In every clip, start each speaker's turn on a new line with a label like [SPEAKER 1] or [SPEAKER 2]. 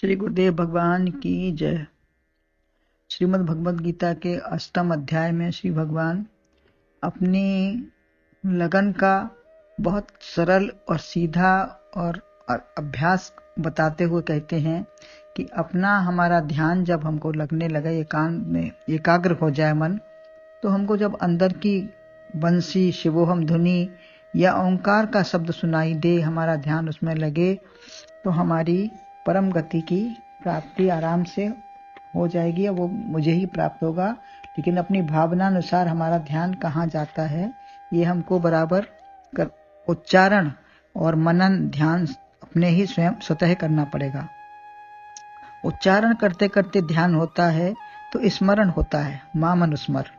[SPEAKER 1] श्री गुरुदेव भगवान की जय। श्रीमद् भगवद गीता के 8वें अध्याय में श्री भगवान अपनी लगन का बहुत सरल और सीधा और अभ्यास बताते हुए कहते हैं कि अपना हमारा ध्यान जब हमको लगने लगे, एकांत में एकाग्र हो जाए मन, तो हमको जब अंदर की बंसी शिवोहम धुनी या ओंकार का शब्द सुनाई दे, हमारा ध्यान उसमें लगे, तो हमारी परम गति की प्राप्ति आराम से हो जाएगी और वो मुझे ही प्राप्त होगा। लेकिन अपनी भावना अनुसार हमारा ध्यान कहाँ जाता है, ये हमको बराबर उच्चारण और मनन ध्यान अपने ही स्वयं स्वतः करना पड़ेगा। उच्चारण करते करते ध्यान होता है तो स्मरण होता है, माम अनुस्मर।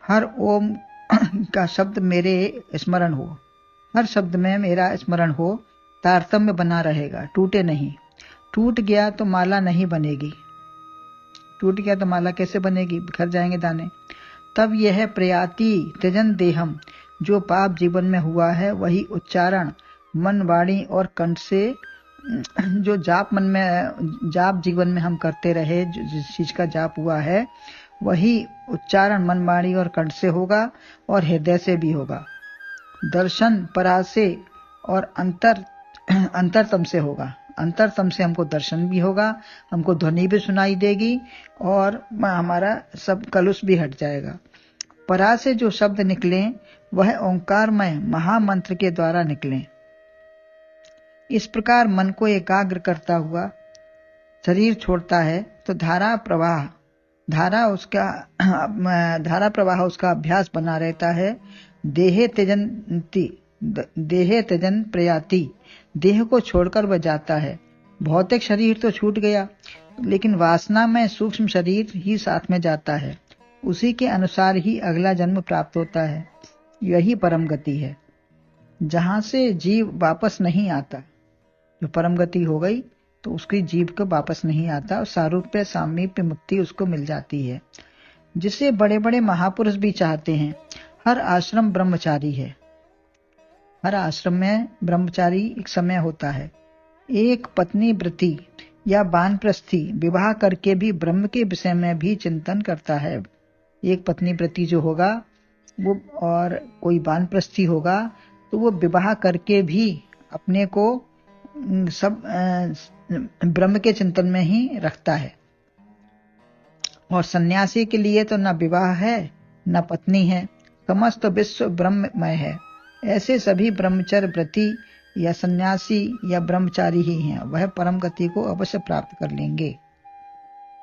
[SPEAKER 1] हर ओम का शब्द मेरे स्मरण हो, हर शब्द में मेरा स्मरण हो, तारतम्य बना रहेगा, टूटे नहीं। टूट गया तो माला नहीं बनेगी, टूट गया तो माला कैसे बनेगी, बिखर जाएंगे दाने। तब यह प्रयाति त्यजन देहम, जो पाप जीवन में हुआ है वही उच्चारण मन वाणी और कंठ से, जो जाप मन में जाप जीवन में हम करते रहे, जिस चीज का जाप हुआ है वही उच्चारण मन वाणी और कंठ से होगा और हृदय से भी होगा। दर्शन परासे और अंतरतम से होगा। अंतरतम से हमको दर्शन भी होगा, हमको ध्वनि भी सुनाई देगी और हमारा सब कलुष भी हट जाएगा। परा से जो शब्द निकले वह ओंकारमय महामंत्र के द्वारा निकले। इस प्रकार मन को एकाग्र करता हुआ शरीर छोड़ता है तो धारा प्रवाह उसका अभ्यास बना रहता है। देहे त्यजन प्रयाति, देह को छोड़कर वह जाता है। भौतिक शरीर तो छूट गया, लेकिन वासना में सूक्ष्म शरीर ही साथ में जाता है। उसी के अनुसार ही अगला जन्म प्राप्त होता है। यही परम गति है, जहां से जीव वापस नहीं आता। जो परम गति हो गई तो उसकी जीव को वापस नहीं आता और सारूप्य सामीप्य मुक्ति उसको मिल जाती है, जिसे बड़े बड़े महापुरुष भी चाहते हैं। हर आश्रम ब्रह्मचारी है, हर आश्रम में ब्रह्मचारी एक समय होता है। एक पत्नी व्रती या वानप्रस्थी विवाह करके भी ब्रह्म के विषय में भी चिंतन करता है। एक पत्नी व्रती जो होगा वो, और कोई वानप्रस्थी होगा, तो वो विवाह करके भी अपने को सब ब्रह्म के चिंतन में ही रखता है। और सन्यासी के लिए तो न विवाह है न पत्नी है, समस्त विश्व ब्रह्ममय है। ऐसे सभी ब्रह्मचर्य व्रती या सन्यासी या ब्रह्मचारी ही हैं, वह परम गति को अवश्य प्राप्त कर लेंगे।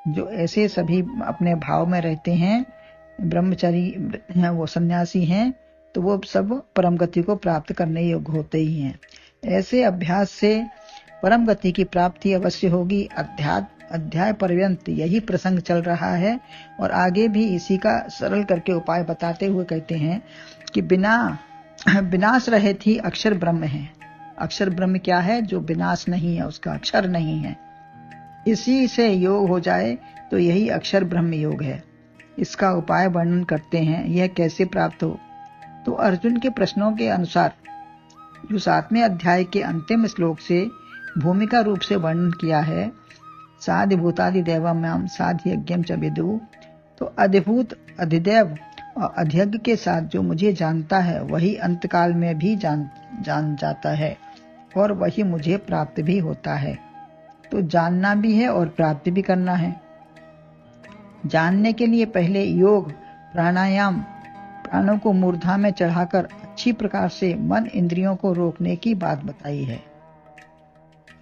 [SPEAKER 1] जो ऐसे सभी अपने भाव में रहते हैं, ब्रह्मचारी हैं, वो सन्यासी हैं, तो वो सब परम गति को प्राप्त करने योग्य होते ही हैं। ऐसे अभ्यास से परम गति की प्राप्ति अवश्य होगी। अध्याय पर्यंत यही प्रसंग चल रहा है और आगे भी इसी का सरल करके उपाय बताते हुए कहते हैं कि विनाश रहित ही अक्षर ब्रह्म है। अक्षर ब्रह्म क्या है? जो विनाश नहीं है, उसका अक्षर नहीं है। इसी से योग हो जाए तो यही अक्षर ब्रह्म योग है। इसका उपाय वर्णन करते हैं। यह कैसे प्राप्त हो? तो अर्जुन के प्रश्नों के अनुसार जो 7वें अध्याय के अंतिम श्लोक से भूमिका रूप से वर्णन किया है, साधिभूतादि देवम्याम साध्यज्ञम च विदु, तो अधिभूत अधिदेव और अध्यज्ञ के साथ जो मुझे जानता है वही अंतकाल में भी जान जाता है और वही मुझे प्राप्त भी होता है। तो जानना भी है और प्राप्त भी करना है। जानने के लिए पहले योग प्राणायाम, प्राणों को मूर्धा में चढ़ाकर अच्छी प्रकार से मन इंद्रियों को रोकने की बात बताई है।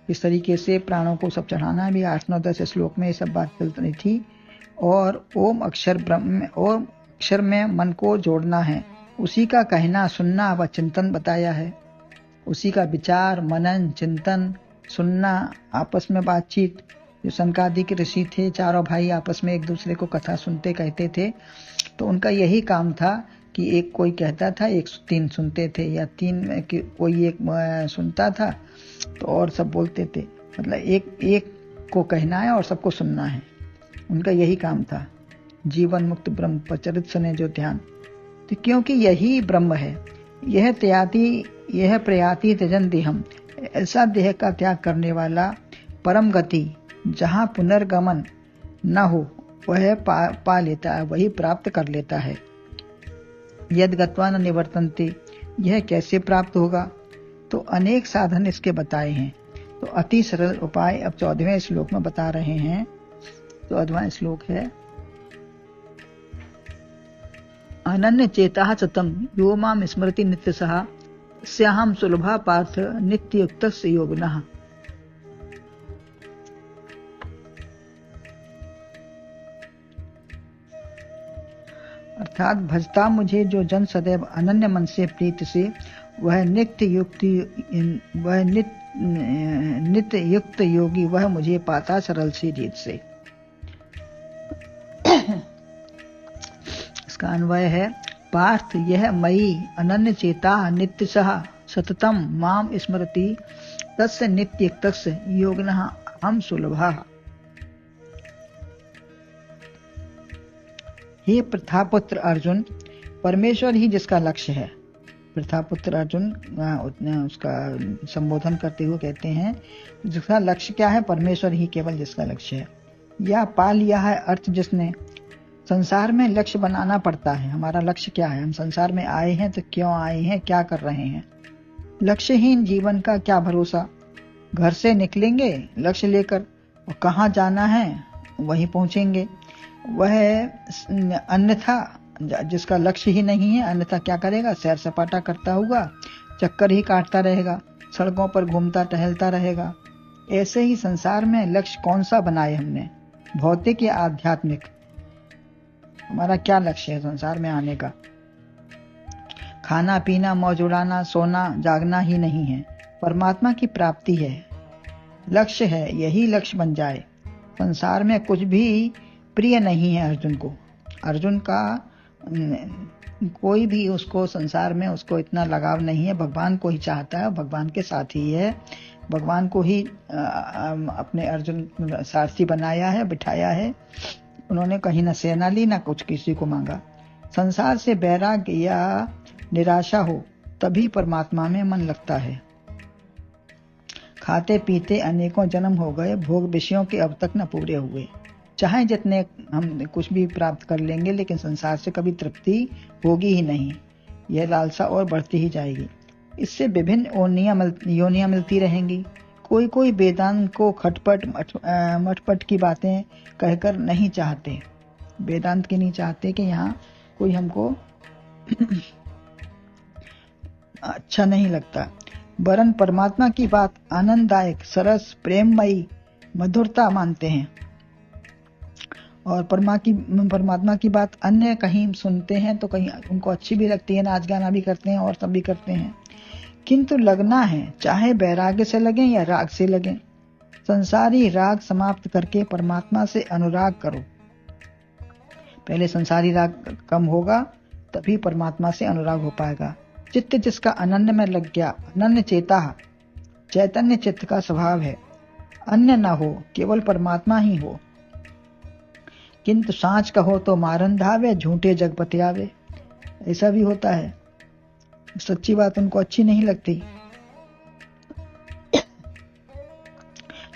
[SPEAKER 1] इस तरीके से प्राणों को सब चढ़ाना भी 8, 9, 10 श्लोक में ये सब बात चल रही थी। और ओम अक्षर ब्रह्म, ओम अक्षर में मन को जोड़ना है। उसी का कहना, सुनना व चिंतन बताया है। उसी का विचार, मनन, चिंतन, सुनना, आपस में बातचीत। जो सनकादिक ऋषि थे, चारों भाई आपस में एक दूसरे को कथा सुनते कहते थे, तो उनका यही काम था कि एक कोई कहता था, एक 3 सुनते थे, या 3 में कोई एक सुनता था तो और सब बोलते थे। मतलब एक को कहना है और सबको सुनना है। उनका यही काम था। जीवन मुक्त ब्रह्म प्रचरित सुने जो ध्यान। तो क्योंकि यही ब्रह्म है, यह प्रयाति त्यजन देहम, ऐसा देह का त्याग करने वाला परम गति जहाँ पुनर्गमन न हो वह पा लेता है, वही प्राप्त कर लेता है। यद गत्वा न निवर्तन्ते, यह कैसे प्राप्त होगा? तो अनेक साधन इसके बताए हैं। तो अति सरल उपाय अब 14वें श्लोक में बता रहे हैं। 14वां श्लोक है, अनन्य चेता सतम यो माम स्मृति नित्यसः स्याहम सुलभा पार्थ नित्ययुक्तस्य योगिनः। अर्थात भजता मुझे जो जन सदैव अनन्य मन से प्रीति से, वह नित्य युक्त योगी, वह मुझे पाता सरल सी रीत से। इसका अन्वय है, पार्थ यह मयि अनन्य चेता नित्यशः सततम माम स्मरति तस्य नित्ययुक्तस्य योगिनः हम सुलभः। हे प्रथापुत्र अर्जुन, परमेश्वर ही जिसका लक्ष्य है। प्रथापुत्र अर्जुन उसका संबोधन करते हुए कहते हैं, जिसका लक्ष्य क्या है? परमेश्वर ही केवल जिसका लक्ष्य है। यह पा लिया है अर्थ जिसने। संसार में लक्ष्य बनाना पड़ता है। हमारा लक्ष्य क्या है? हम संसार में आए हैं तो क्यों आए हैं, क्या कर रहे हैं? लक्ष्यहीन जीवन का क्या भरोसा। घर से निकलेंगे लक्ष्य लेकर, और कहाँ जाना है वहीं पहुंचेंगे। वह अन्यथा जिसका लक्ष्य ही नहीं है, अन्यथा क्या करेगा? सैर सपाटा करता होगा, चक्कर ही काटता रहेगा, सड़कों पर घूमता टहलता रहेगा। ऐसे ही संसार में लक्ष्य कौन सा बनाए हमने, भौतिक या आध्यात्मिक? हमारा क्या लक्ष्य है संसार में आने का? खाना पीना, मौज उड़ाना, सोना जागना ही नहीं है, परमात्मा की प्राप्ति है, लक्ष्य है। यही लक्ष्य बन जाए। संसार में कुछ भी प्रिय नहीं है अर्जुन को। अर्जुन का कोई भी उसको संसार में उसको इतना लगाव नहीं है। भगवान को ही चाहता है, भगवान के साथ ही है, भगवान को ही अपने अर्जुन सारथी बनाया है, बिठाया है। उन्होंने कहीं न सेना ली, न कुछ किसी को मांगा। संसार से वैराग्य या निराशा हो तभी परमात्मा में मन लगता है। खाते पीते अनेकों जन्म हो गए, भोग विषयों के अब तक न पूरे हुए। चाहे जितने हम कुछ भी प्राप्त कर लेंगे, लेकिन संसार से कभी तृप्ति होगी ही नहीं। यह लालसा और बढ़ती ही जाएगी। इससे विभिन्न योनियां मिलती रहेंगी। कोई वेदांत को खटपट मटपट की बातें कहकर नहीं चाहते, वेदांत की नहीं चाहते कि यहाँ कोई हमको अच्छा नहीं लगता, वरन परमात्मा की बात आनंददायक, सरस, प्रेममयी, मधुरता मानते हैं। और परमात्मा की बात अन्य कहीं सुनते हैं तो कहीं उनको अच्छी भी लगती है, नाच गाना भी करते हैं और सब भी करते हैं। किंतु लगना है, चाहे वैराग्य से लगे या राग से लगे। संसारी राग समाप्त करके परमात्मा से अनुराग करो। पहले संसारी राग कम होगा, तभी परमात्मा से अनुराग हो पाएगा। चित्त जिसका अनन्य में लग गया, अनन्य चेता, चैतन्य चित्त का स्वभाव है। अन्य न हो, केवल परमात्मा ही हो। किंतु सांच कहो तो मारन धावे, झूठे जगपति आवे। ऐसा भी होता है, सच्ची बात उनको अच्छी नहीं लगती।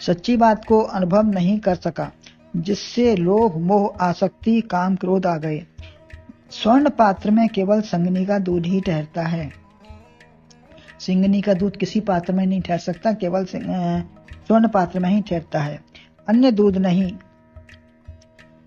[SPEAKER 1] सच्ची बात को अनुभव नहीं कर सका, जिससे लोभ मोह आसक्ति काम क्रोध आ गए। स्वर्ण पात्र में केवल संगनी का दूध ही ठहरता है। सिंगनी का दूध किसी पात्र में नहीं ठहर सकता, केवल स्वर्ण पात्र में ही ठहरता है, अन्य दूध नहीं।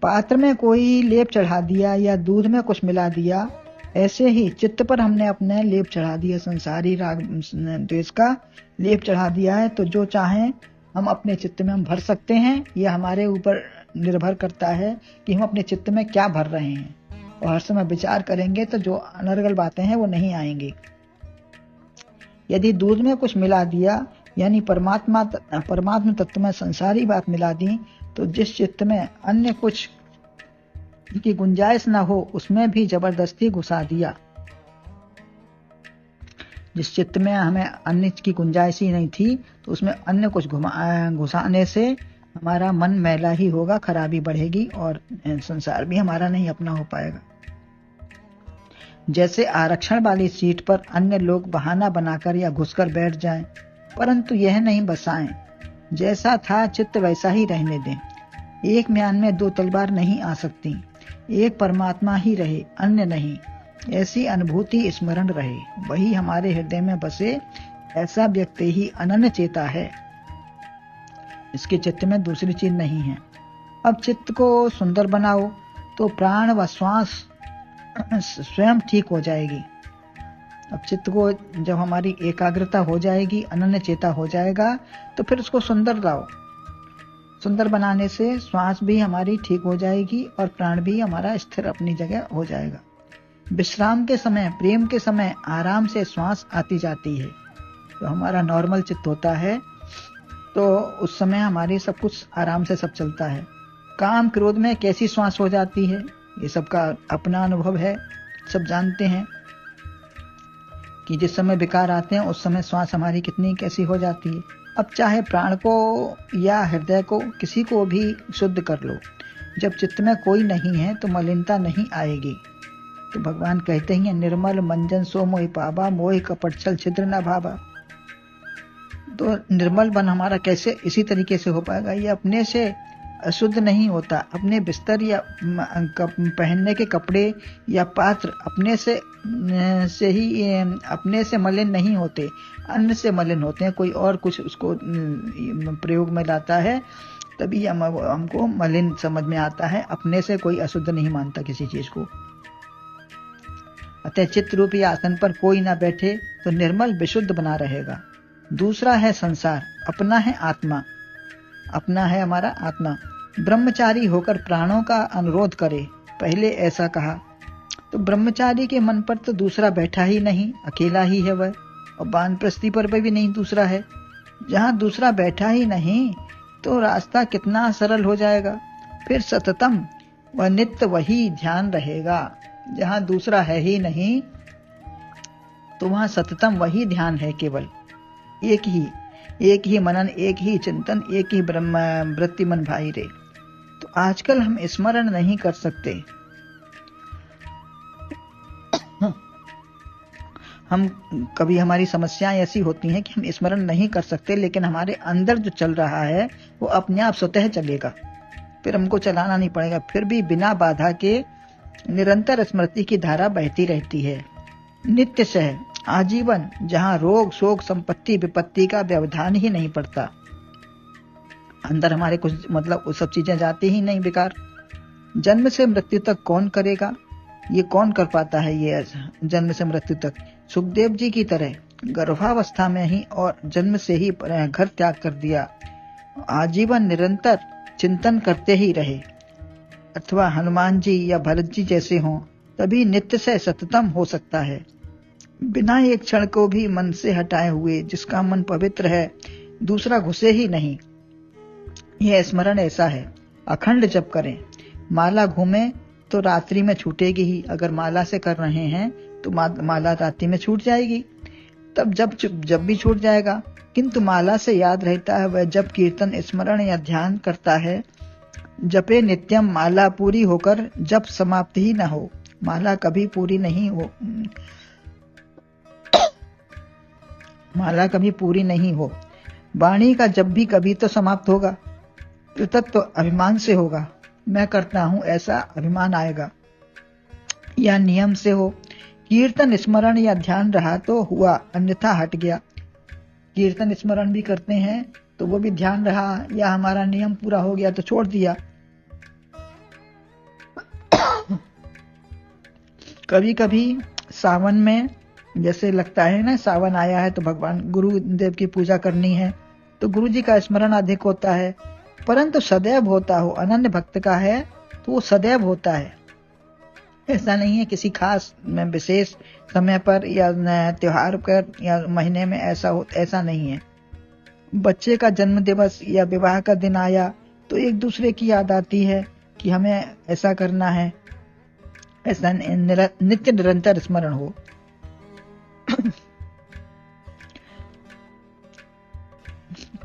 [SPEAKER 1] पात्र में कोई लेप चढ़ा दिया या दूध में कुछ मिला दिया, ऐसे ही चित्त पर हमने अपने लेप चढ़ा दिया, संसारी राग द्वेष का लेप चढ़ा दिया है। तो जो चाहें हम अपने चित्त में हम भर सकते हैं। यह हमारे ऊपर निर्भर करता है कि हम अपने चित्त में क्या भर रहे हैं। और हर समय विचार करेंगे तो जो अनर्गल बातें हैं वो नहीं आएंगी। यदि दूध में कुछ मिला दिया, यानी परमात्मा तत्व में संसारी बात मिला दी, तो जिस चित्त में अन्य कुछ की गुंजाइश ना हो, उसमें भी जबरदस्ती घुसा दिया। जिस चित्त में हमें अन्य की गुंजाइश ही नहीं थी, तो उसमें अन्य कुछ घुसाने से हमारा मन मैला ही होगा, खराबी बढ़ेगी और संसार भी हमारा नहीं अपना हो पाएगा। जैसे आरक्षण वाली सीट पर अन्य लोग बहाना बनाकर या घुसकर बैठ जाएं, परंतु यह नहीं बसाएं। जैसा था चित्त वैसा ही रहने दें। एक म्यान में दो तलवार नहीं आ सकती। एक परमात्मा ही रहे, अन्य नहीं। ऐसी अनुभूति स्मरण रहे, वही हमारे हृदय में बसे। ऐसा व्यक्ति ही अनन्य चेता है। इसके चित्त में दूसरी चीज नहीं है। अब चित्त को सुंदर बनाओ तो प्राण व श्वास स्वयं ठीक हो जाएगी। अब चित्त को जब हमारी एकाग्रता हो जाएगी, अनन्य चेता हो जाएगा, तो फिर उसको सुंदर लाओ। सुंदर बनाने से श्वास भी हमारी ठीक हो जाएगी और प्राण भी हमारा स्थिर अपनी जगह हो जाएगा। विश्राम के समय, प्रेम के समय आराम से श्वास आती जाती है। तो हमारा नॉर्मल चित्त होता है, तो उस समय हमारी सब कुछ आराम से सब चलता है। काम क्रोध में कैसी श्वास हो जाती है, ये सबका अपना अनुभव है, सब जानते हैं कि जिस समय विकार आते हैं उस समय श्वास हमारी कितनी कैसी हो जाती है। अब चाहे प्राण को या हृदय को, किसी को भी शुद्ध कर लो। जब चित्त में कोई नहीं है तो मलिनता नहीं आएगी। तो भगवान कहते हैं, निर्मल मंजन सो मोहि पावा, मोहि कपट छल छिद्र न भावा। तो निर्मल मन हमारा कैसे इसी तरीके से हो पाएगा? ये अपने से अशुद्ध नहीं होता। अपने बिस्तर या पहनने के कपड़े या पात्र अपने से ही अपने से मलिन नहीं होते, अन्य से मलिन होते हैं। कोई और कुछ उसको प्रयोग में लाता है, तभी हमको मलिन समझ में आता है। अपने से कोई अशुद्ध नहीं मानता किसी चीज को। अतः चित्त रूपी आसन पर कोई ना बैठे तो निर्मल विशुद्ध बना रहेगा। दूसरा है संसार, अपना है आत्मा। अपना है हमारा आत्मा। ब्रह्मचारी होकर प्राणों का अनुरोध करे, पहले ऐसा कहा। तो ब्रह्मचारी के मन पर तो दूसरा बैठा ही नहीं, अकेला ही है वह। और वानप्रस्थी पर भी नहीं दूसरा है। जहां दूसरा बैठा ही नहीं तो रास्ता कितना सरल हो जाएगा। फिर सततम व नित्य वही ध्यान रहेगा। जहां दूसरा है ही नहीं तो वहां सततम वही ध्यान है। केवल एक ही मनन, एक ही चिंतन, एक ही वृत्ति मन भाई रे। तो आजकल हम स्मरण नहीं कर सकते। हम कभी हमारी समस्याएं ऐसी होती हैं कि हम स्मरण नहीं कर सकते, लेकिन हमारे अंदर जो चल रहा है वो अपने आप स्वतः चलेगा। फिर हमको चलाना नहीं पड़ेगा। फिर भी बिना बाधा के निरंतर स्मृति की धारा बहती रहती है। नित्य सह आजीवन, जहां रोग शोक संपत्ति विपत्ति का व्यवधान ही नहीं पड़ता। अंदर हमारे कुछ वो सब चीजें जाती ही नहीं बेकार। जन्म से मृत्यु तक कौन करेगा? ये कौन कर पाता है? ये जन्म से मृत्यु तक सुखदेव जी की तरह गर्भावस्था में ही और जन्म से ही घर त्याग कर दिया। आजीवन निरंतर चिंतन करते ही रहे। अथवा हनुमान जी या भरत जी जैसे हों, तभी नित्य से सततम हो सकता है। बिना एक क्षण को भी मन से हटाए हुए जिसका मन पवित्र है, दूसरा घुसे ही नहीं। यह स्मरण ऐसा है। अखंड जप करें। माला घूमे तो रात्रि में छूटेगी ही। अगर माला से कर रहे हैं तो माला रात्रि में छूट जाएगी, तब जब भी छूट जाएगा। किंतु माला से याद रहता है, वह जब कीर्तन स्मरण या ध्यान करता है। जपे नित्यम, माला पूरी होकर जप समाप्त ही न हो। माला कभी पूरी नहीं हो, माला कभी पूरी नहीं हो। वाणी का जब भी कभी तो समाप्त होगा। कृतत्व अभिमान से होगा। मैं करता हूं ऐसा अभिमान आएगा, या नियम से हो। कीर्तन स्मरण या ध्यान रहा तो हुआ, अन्यथा हट गया। कीर्तन स्मरण भी करते हैं तो वो भी ध्यान रहा, या हमारा नियम पूरा हो गया तो छोड़ दिया। कभी कभी सावन में जैसे लगता है ना, सावन आया है तो भगवान गुरुदेव की पूजा करनी है, तो गुरु जी का स्मरण अधिक होता है। परंतु सदैव होता हो, अनन्य भक्त का है तो वो सदैव होता है। ऐसा नहीं है किसी खास विशेष समय पर या त्योहार पर या महीने में ऐसा नहीं है। बच्चे का जन्म दिवस या विवाह का दिन आया तो एक दूसरे की याद आती है कि हमें ऐसा करना है। ऐसा नित्य निरंतर स्मरण हो।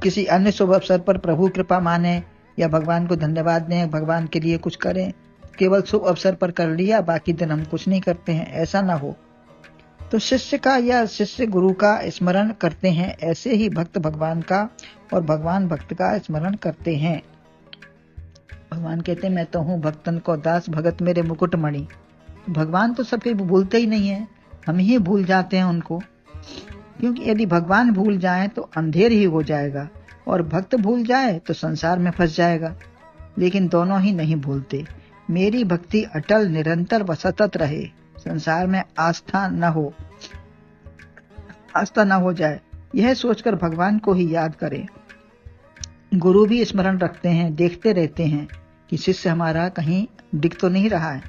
[SPEAKER 1] किसी अन्य शुभ अवसर पर प्रभु कृपा माने या भगवान को धन्यवाद दें, भगवान के लिए कुछ करें। केवल शुभ अवसर पर कर लिया, बाकी दिन हम कुछ नहीं करते हैं, ऐसा ना हो। तो शिष्य का या शिष्य गुरु का स्मरण करते हैं, ऐसे ही भक्त भगवान का और भगवान भक्त का स्मरण करते हैं। भगवान कहते हैं मैं तो हूँ भक्तन को दास, भगत मेरे मुकुट मणि। भगवान तो सबके भूलते ही नहीं है, हम ही भूल जाते हैं उनको। क्योंकि यदि भगवान भूल जाए तो अंधेर ही हो जाएगा, और भक्त भूल जाए तो संसार में फंस जाएगा। लेकिन दोनों ही नहीं भूलते। मेरी भक्ति अटल निरंतर व सतत रहे, संसार में आस्था न हो जाए, यह सोचकर भगवान को ही याद करें। गुरु भी स्मरण रखते हैं, देखते रहते हैं कि शिष्य हमारा कहीं दिख तो नहीं रहा है।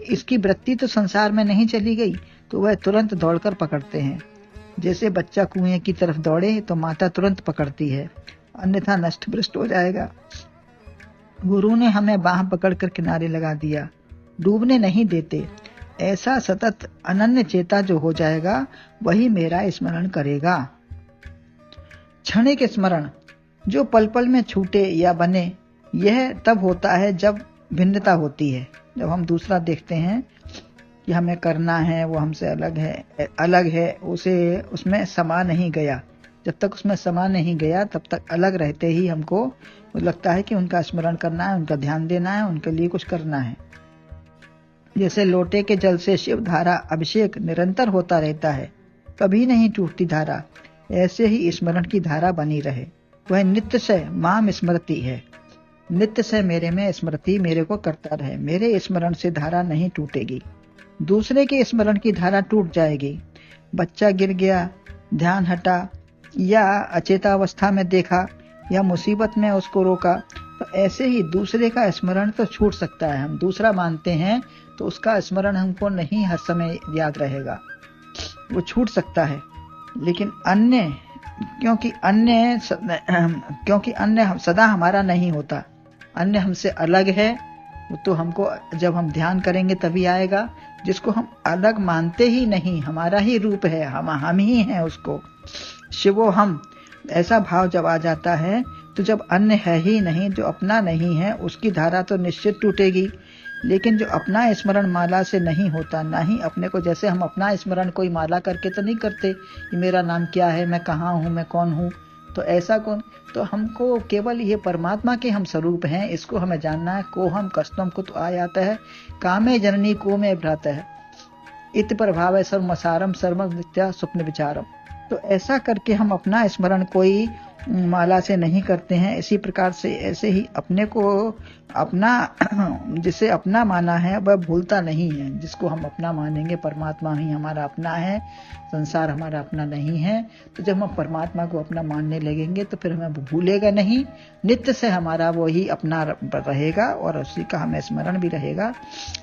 [SPEAKER 1] इसकी वृत्ति तो संसार में नहीं चली गई तो वह तुरंत दौड़कर पकड़ते हैं। जैसे बच्चा कुएं की तरफ दौड़े तो माता तुरंत पकड़ती है, अन्यथा नष्ट भ्रष्ट हो जाएगा। गुरु ने हमें बाह पकड़कर किनारे लगा दिया, डूबने नहीं देते। ऐसा सतत अनन्य चेता जो हो जाएगा वही मेरा स्मरण करेगा। क्षणिक स्मरण जो पल पल में छूटे या बने, यह तब होता है जब भिन्नता होती है। जब हम दूसरा देखते हैं कि हमें करना है, वो हमसे अलग है, उसे उसमें समा नहीं गया। जब तक उसमें समा नहीं गया तब तक अलग रहते ही हमको लगता है कि उनका स्मरण करना है, उनका ध्यान देना है, उनके लिए कुछ करना है। जैसे लोटे के जल से शिव धारा अभिषेक निरंतर होता रहता है, कभी नहीं टूटती धारा, ऐसे ही स्मरण की धारा बनी रहे। वह नित्य से माम स्मृति है, नित्य से मेरे में स्मृति मेरे को करता रहे। मेरे स्मरण से धारा नहीं टूटेगी, दूसरे के स्मरण की धारा टूट जाएगी। बच्चा गिर गया, ध्यान हटा, या अचेतावस्था में देखा, या मुसीबत में उसको रोका, तो ऐसे ही दूसरे का स्मरण तो छूट सकता है। हम दूसरा मानते हैं तो उसका स्मरण हमको नहीं हर समय याद रहेगा, वो छूट सकता है। लेकिन अन्य क्योंकि अन्य सदा हमारा नहीं होता, अन्य हमसे अलग है, वो तो हमको जब हम ध्यान करेंगे तभी आएगा। जिसको हम अलग मानते ही नहीं, हमारा ही रूप है, हम ही हैं उसको, शिवो हम, ऐसा भाव जब आ जाता है तो जब अन्य है ही नहीं, जो अपना नहीं है, उसकी धारा तो निश्चित टूटेगी। लेकिन जो अपना स्मरण माला से नहीं होता, ना ही अपने को, जैसे हम अपना स्मरण कोई माला करके तो नहीं करते कि मेरा नाम क्या है, मैं कहाँ हूँ, मैं कौन हूँ, तो ऐसा कौन। तो हमको केवल ये परमात्मा के हम स्वरूप हैं, इसको हमें जानना है। को हम कस्तम कुत आयात है, कामे जननी को में भ्रात है, इत प्रभाव सर्वसारम सर्व नित्या स्वप्न विचारम। तो ऐसा करके हम अपना स्मरण कोई माला से नहीं करते हैं। इसी प्रकार से ऐसे ही अपने को अपना जिसे अपना माना है वह भूलता नहीं है। जिसको हम अपना मानेंगे, परमात्मा ही हमारा अपना है, संसार हमारा अपना नहीं है। तो जब हम परमात्मा को अपना मानने लगेंगे तो फिर हमें भूलेगा नहीं, नित्य से हमारा वही अपना रहेगा और उसी का हमें स्मरण भी रहेगा,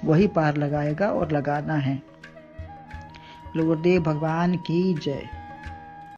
[SPEAKER 1] वही पार लगाएगा और लगाना है। गुरुदेव भगवान की जय।